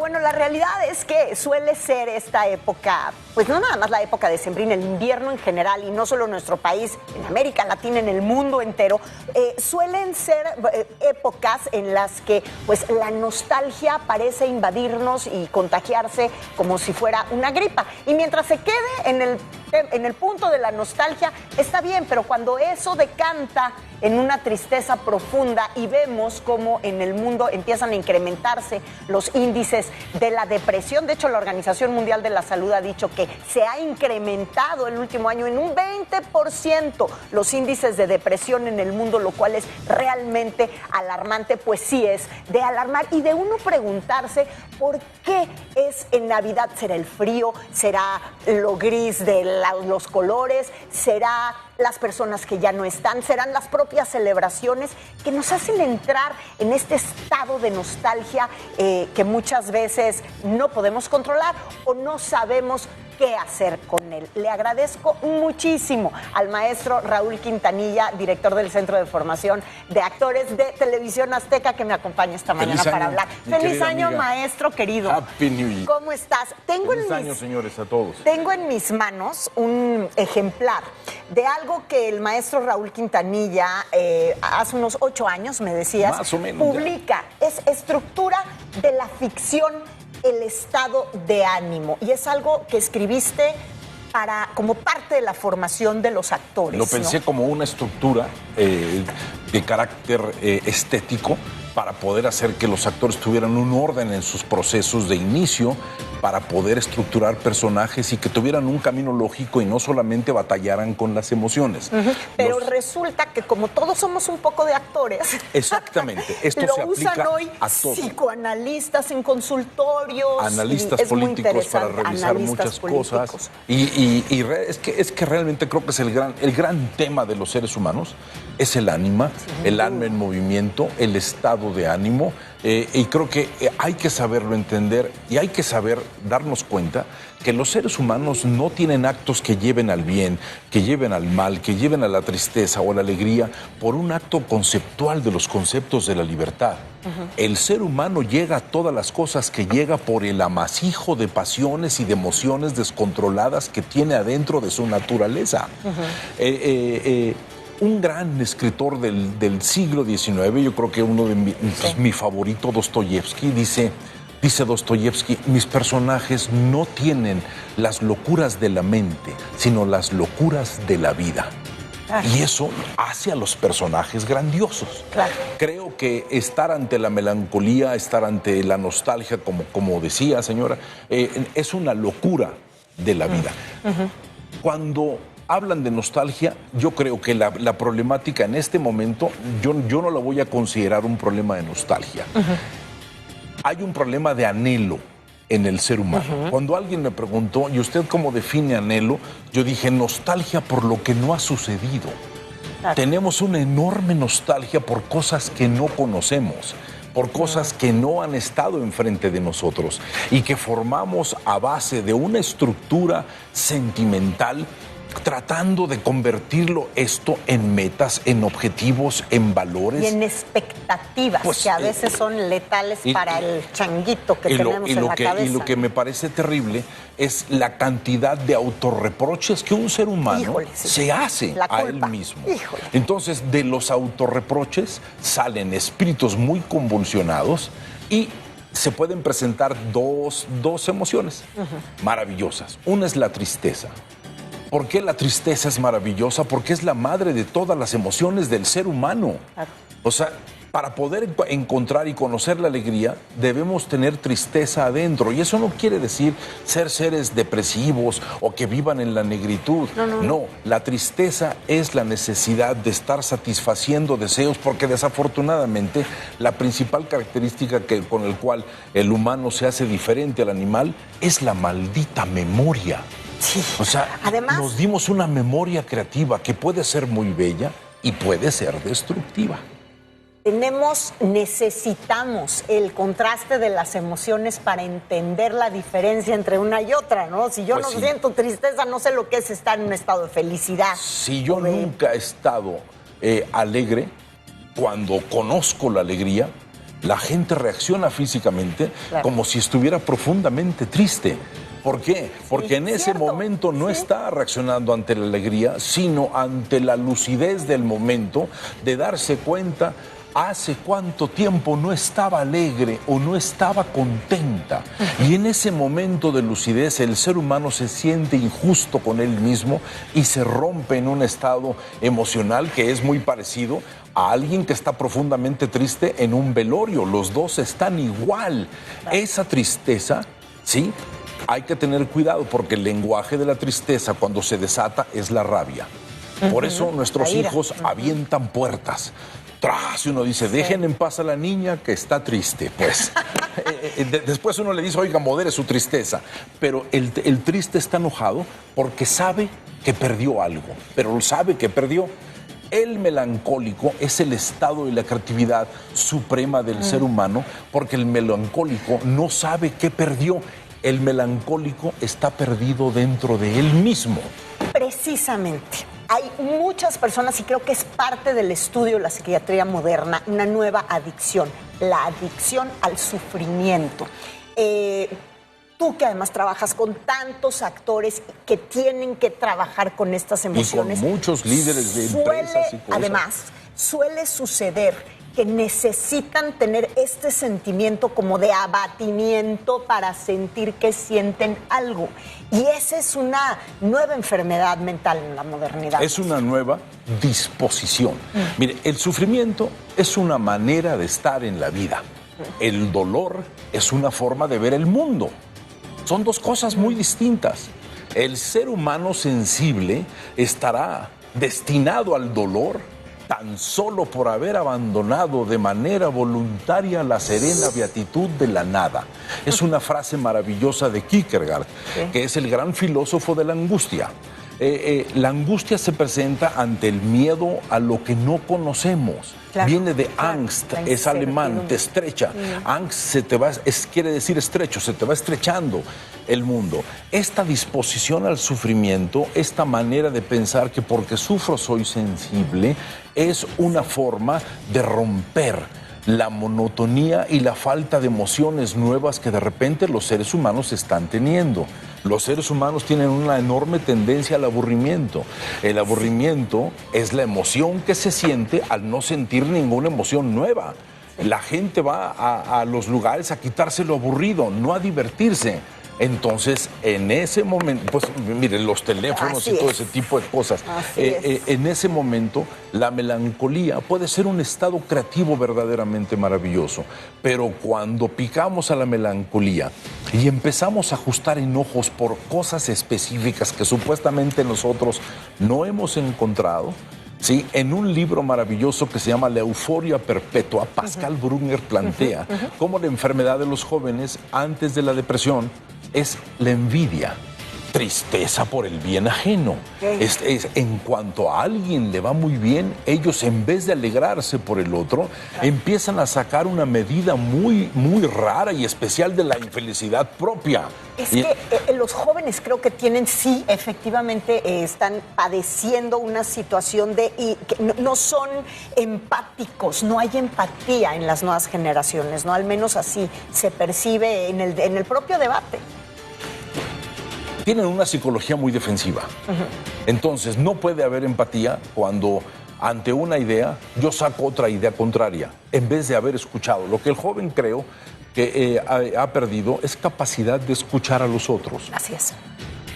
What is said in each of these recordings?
bueno, la realidad es que suele ser esta época, pues no nada más la época decembrina, el invierno en general, y no solo en nuestro país, en América Latina, en el mundo entero, suelen ser épocas en las que pues la nostalgia parece invadirnos y contagiarse como si fuera una gripa. Y mientras se quede en el punto de la nostalgia, está bien, pero cuando eso decanta en una tristeza profunda y vemos cómo en el mundo empiezan a incrementarse los índices de la depresión. De hecho, la Organización Mundial de la Salud ha dicho que se ha incrementado el último año en un 20% los índices de depresión en el mundo, lo cual es realmente alarmante. Pues sí, es de alarmar y de uno preguntarse por qué es en Navidad. ¿Será el frío? ¿Será lo gris de los colores? ¿Será las personas que ya no están? ¿Serán las propias celebraciones que nos hacen entrar en este estado de nostalgia que muchas veces no podemos controlar o no sabemos qué hacer con él? Le agradezco muchísimo al maestro Raúl Quintanilla, director del Centro de Formación de Actores de Televisión Azteca, que me acompaña esta mañana para hablar. Feliz año, maestro querido. Happy New Year. ¿Cómo estás? Feliz año, señores, a todos. Tengo en mis manos un ejemplar de algo que el maestro Raúl Quintanilla hace unos 8 años, me decías, más o menos, publica. Es estructura de la ficción, el estado de ánimo. Y es algo que escribiste como parte de la formación de los actores. Lo pensé, ¿no?, como una estructura de carácter estético para poder hacer que los actores tuvieran un orden en sus procesos de inicio, para poder estructurar personajes y que tuvieran un camino lógico y no solamente batallaran con las emociones. Pero resulta que como todos somos un poco de actores, exactamente, esto se aplica hoy a todos. Psicoanalistas en consultorios, analistas políticos para revisar muchas cosas. Es que realmente creo que es el gran tema de los seres humanos, es el ánima, el alma en movimiento, el estado de ánimo. Y creo que hay que saberlo entender y hay que saber darnos cuenta que los seres humanos no tienen actos que lleven al bien, que lleven al mal, que lleven a la tristeza o a la alegría por un acto conceptual de los conceptos de la libertad. El ser humano llega a todas las cosas que llega por el amasijo de pasiones y de emociones descontroladas que tiene adentro de su naturaleza. Un gran escritor del siglo XIX, yo creo que uno de mi favorito, Dostoyevsky, dice Dostoyevsky, mis personajes no tienen las locuras de la mente, sino las locuras de la vida. Y eso hace a los personajes grandiosos. Claro. Creo que estar ante la melancolía, estar ante la nostalgia, como decía, señora, es una locura de la vida. Cuando hablan de nostalgia, yo creo que la problemática en este momento, yo no la voy a considerar un problema de nostalgia. Hay un problema de anhelo en el ser humano. Cuando alguien me preguntó, ¿y usted cómo define anhelo? Yo dije, nostalgia por lo que no ha sucedido. Claro. Tenemos una enorme nostalgia por cosas que no conocemos, por cosas que no han estado enfrente de nosotros y que formamos a base de una estructura sentimental, tratando de convertirlo esto en metas, en objetivos, en valores. Y en expectativas, pues, que a veces son letales para el changuito que tenemos en la cabeza. Y lo que me parece terrible es la cantidad de autorreproches que un ser humano se hace a él mismo. Entonces, de los autorreproches salen espíritus muy convulsionados y se pueden presentar dos emociones maravillosas. Una es la tristeza. ¿Por qué la tristeza es maravillosa? Porque es la madre de todas las emociones del ser humano. Claro. O sea, para poder encontrar y conocer la alegría, debemos tener tristeza adentro. Y eso no quiere decir ser seres depresivos o que vivan en la negritud. No, la tristeza es la necesidad de estar satisfaciendo deseos, porque desafortunadamente la principal característica con la cual el humano se hace diferente al animal es la maldita memoria. Sí. O sea, además, nos dimos una memoria creativa que puede ser muy bella y puede ser destructiva. Necesitamos el contraste de las emociones para entender la diferencia entre una y otra, ¿no? Si yo siento tristeza, no sé lo que es estar en un estado de felicidad. Si yo nunca he estado alegre, cuando conozco la alegría, La gente reacciona físicamente como si estuviera profundamente triste. ¿Por qué? Porque en ese momento no está reaccionando ante la alegría, sino ante la lucidez del momento de darse cuenta hace cuánto tiempo no estaba alegre o no estaba contenta. Y en ese momento de lucidez el ser humano se siente injusto con él mismo y se rompe en un estado emocional que es muy parecido a alguien que está profundamente triste en un velorio. Los dos están igual. Esa tristeza, ¿sí? Hay que tener cuidado porque el lenguaje de la tristeza cuando se desata es la rabia. Por eso nuestros hijos avientan puertas. Y uno dice, dejen en paz a la niña que está triste. Pues después uno le dice, oiga, modere su tristeza. Pero el triste está enojado porque sabe que perdió algo, pero sabe que perdió. El melancólico es el estado de la creatividad suprema del ser humano porque el melancólico no sabe qué perdió. El melancólico está perdido dentro de él mismo. Precisamente. Hay muchas personas, y creo que es parte del estudio de la psiquiatría moderna, una nueva adicción, la adicción al sufrimiento. Tú que además trabajas con tantos actores que tienen que trabajar con estas emociones. Y con muchos líderes de empresas y cosas. Además, suele suceder que necesitan tener este sentimiento como de abatimiento para sentir que sienten algo. Y esa es una nueva enfermedad mental en la modernidad. Es una nueva disposición. Mire, el sufrimiento es una manera de estar en la vida. El dolor es una forma de ver el mundo. Son dos cosas muy distintas. El ser humano sensible estará destinado al dolor tan solo por haber abandonado de manera voluntaria la serena beatitud de la nada. Es una frase maravillosa de Kierkegaard, que es el gran filósofo de la angustia. La angustia se presenta ante el miedo a lo que no conocemos. Claro, viene de Angst, es alemán, te estrecha. Angst quiere decir estrecho, se te va estrechando el mundo. Esta disposición al sufrimiento, esta manera de pensar que porque sufro soy sensible, es una forma de romper la monotonía y la falta de emociones nuevas que de repente los seres humanos están teniendo. Los seres humanos tienen una enorme tendencia al aburrimiento. El aburrimiento es la emoción que se siente al no sentir ninguna emoción nueva. La gente va a los lugares a quitarse lo aburrido, no a divertirse. Entonces, en ese momento, pues miren, los teléfonos y todo ese tipo de cosas. En ese momento, la melancolía puede ser un estado creativo verdaderamente maravilloso. Pero cuando picamos a la melancolía y empezamos a ajustar enojos por cosas específicas que supuestamente nosotros no hemos encontrado, ¿sí? En un libro maravilloso que se llama La euforia perpetua, Pascal Brunner plantea cómo la enfermedad de los jóvenes antes de la depresión es la envidia, tristeza por el bien ajeno. En cuanto a alguien le va muy bien, ellos en vez de alegrarse por el otro, empiezan a sacar una medida muy, muy rara y especial de la infelicidad propia. Es que los jóvenes creo que tienen, sí, efectivamente están padeciendo una situación que no son empáticos, no hay empatía en las nuevas generaciones, ¿no? Al menos así se percibe en el propio debate. Tienen una psicología muy defensiva. Entonces, no puede haber empatía cuando ante una idea yo saco otra idea contraria, en vez de haber escuchado. Lo que el joven creo que ha perdido es capacidad de escuchar a los otros. Así es.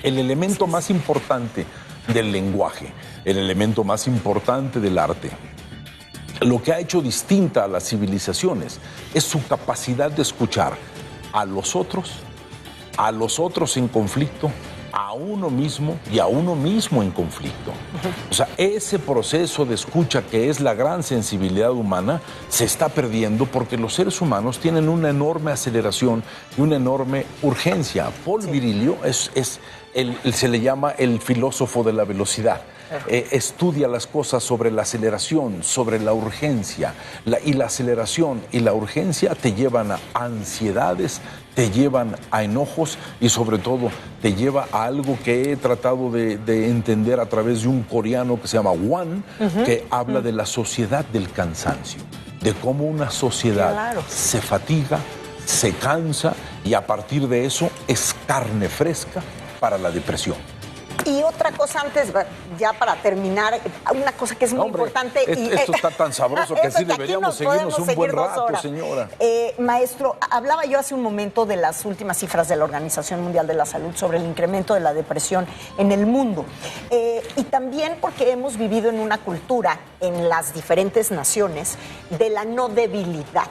El elemento más importante del lenguaje, el elemento más importante del arte, lo que ha hecho distinta a las civilizaciones es su capacidad de escuchar a los otros en conflicto, a uno mismo y a uno mismo en conflicto. O sea, ese proceso de escucha que es la gran sensibilidad humana se está perdiendo porque los seres humanos tienen una enorme aceleración y una enorme urgencia. Paul Virilio se le llama el filósofo de la velocidad. Estudia las cosas sobre la aceleración, sobre la urgencia. Y la aceleración y la urgencia te llevan a ansiedades, te llevan a enojos y sobre todo te lleva a algo que he tratado de entender a través de un coreano que se llama Wan, que habla de la sociedad del cansancio. de cómo una sociedad se fatiga, se cansa y a partir de eso es carne fresca para la depresión. Y otra cosa antes, ya para terminar, una cosa que es muy importante. Esto está tan sabroso que sí deberíamos seguirnos un buen rato, señora. Maestro, hablaba yo hace un momento de las últimas cifras de la Organización Mundial de la Salud sobre el incremento de la depresión en el mundo. Y también porque hemos vivido en una cultura en las diferentes naciones de la no debilidad.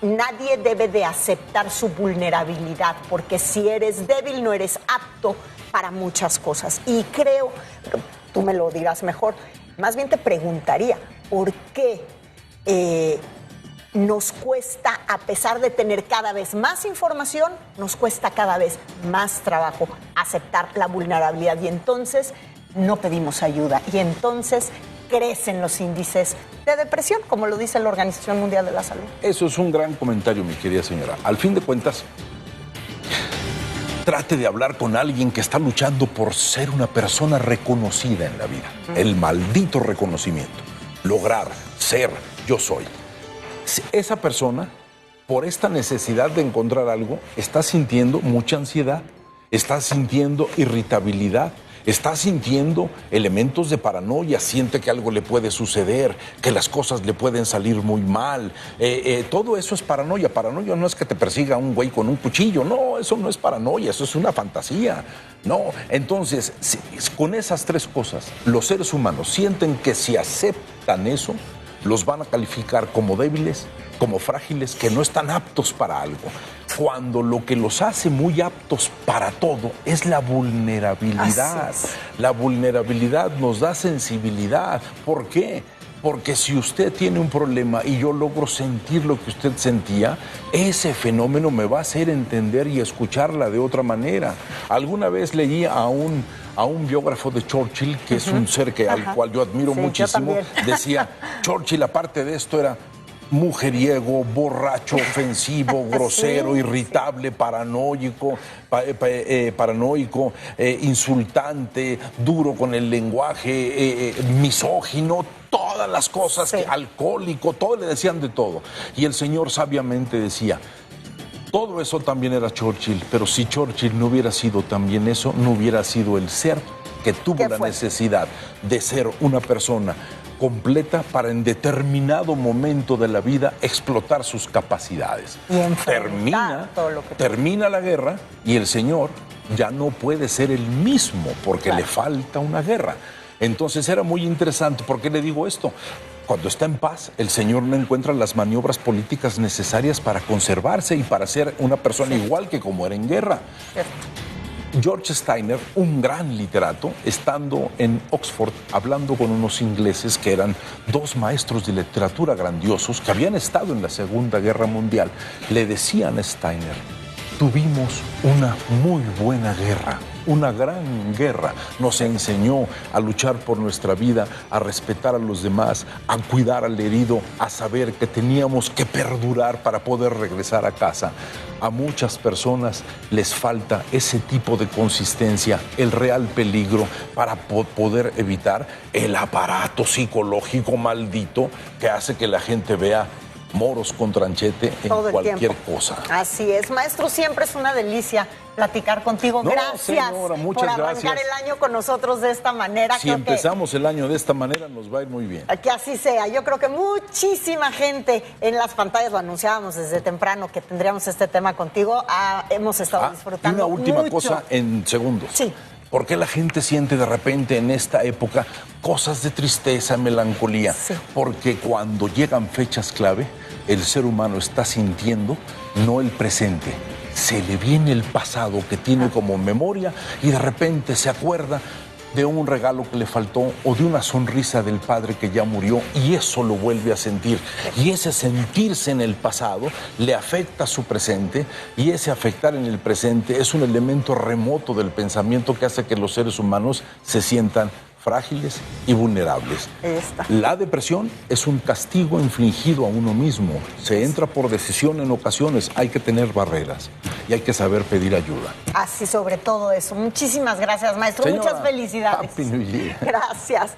Nadie debe de aceptar su vulnerabilidad, porque si eres débil no eres apto para muchas cosas. Y creo, tú me lo dirás mejor, más bien te preguntaría, ¿por qué nos cuesta, a pesar de tener cada vez más información, nos cuesta cada vez más trabajo aceptar la vulnerabilidad? Y entonces no pedimos ayuda, y entonces crecen los índices de depresión, como lo dice la Organización Mundial de la Salud. Eso es un gran comentario, mi querida señora. Al fin de cuentas, trate de hablar con alguien que está luchando por ser una persona reconocida en la vida. El maldito reconocimiento. Lograr ser, yo soy. Esa persona, por esta necesidad de encontrar algo, está sintiendo mucha ansiedad, está sintiendo irritabilidad, está sintiendo elementos de paranoia, siente que algo le puede suceder, que las cosas le pueden salir muy mal. Todo eso es paranoia. Paranoia no es que te persiga un güey con un cuchillo, no, eso no es paranoia, eso es una fantasía. No, entonces, con esas tres cosas, los seres humanos sienten que si aceptan eso, los van a calificar como débiles, como frágiles, que no están aptos para algo. Cuando lo que los hace muy aptos para todo es la vulnerabilidad. La vulnerabilidad nos da sensibilidad. ¿Por qué? Porque si usted tiene un problema y yo logro sentir lo que usted sentía, ese fenómeno me va a hacer entender y escucharla de otra manera. Alguna vez leí a un biógrafo de Churchill, que es un ser al cual yo admiro muchísimo, decía, Churchill, aparte de esto, era mujeriego, borracho, ofensivo, grosero, irritable, paranoico, insultante, duro con el lenguaje, misógino, todas las cosas, alcohólico, todo, le decían de todo. Y el señor sabiamente decía, todo eso también era Churchill, pero si Churchill no hubiera sido también eso, no hubiera sido el ser que tuvo la necesidad de ser una persona completa para en determinado momento de la vida explotar sus capacidades. Termina la guerra y el señor ya no puede ser el mismo porque le falta una guerra. Entonces era muy interesante. ¿Por qué le digo esto? Cuando está en paz, el señor no encuentra las maniobras políticas necesarias para conservarse y para ser una persona igual que como era en guerra. George Steiner, un gran literato, estando en Oxford hablando con unos ingleses que eran dos maestros de literatura grandiosos que habían estado en la Segunda Guerra Mundial, le decían a Steiner, tuvimos una muy buena guerra, una gran guerra. Nos enseñó a luchar por nuestra vida, a respetar a los demás, a cuidar al herido, a saber que teníamos que perdurar para poder regresar a casa. A muchas personas les falta ese tipo de consistencia, el real peligro para poder evitar el aparato psicológico maldito que hace que la gente vea moros con tranchete en cualquier cosa. Así es, maestro, siempre es una delicia platicar contigo. Gracias, señora, por arrancar el año con nosotros de esta manera. Si empezamos el año de esta manera, nos va a ir muy bien. Que así sea. Yo creo que muchísima gente en las pantallas, lo anunciábamos desde temprano que tendríamos este tema contigo. Hemos estado disfrutando. Y una última mucho. cosa en segundos. Sí. ¿Por qué la gente siente de repente en esta época cosas de tristeza, melancolía? Sí. Porque cuando llegan fechas clave, el ser humano está sintiendo no el presente. Se le viene el pasado que tiene como memoria y de repente se acuerda de un regalo que le faltó o de una sonrisa del padre que ya murió y eso lo vuelve a sentir. Y ese sentirse en el pasado le afecta a su presente y ese afectar en el presente es un elemento remoto del pensamiento que hace que los seres humanos se sientan frágiles y vulnerables. La depresión es un castigo infligido a uno mismo. Se entra por decisión en ocasiones. Hay que tener barreras y hay que saber pedir ayuda. Así sobre todo eso. Muchísimas gracias, maestro. Señora, muchas felicidades. Happy New Year. Gracias.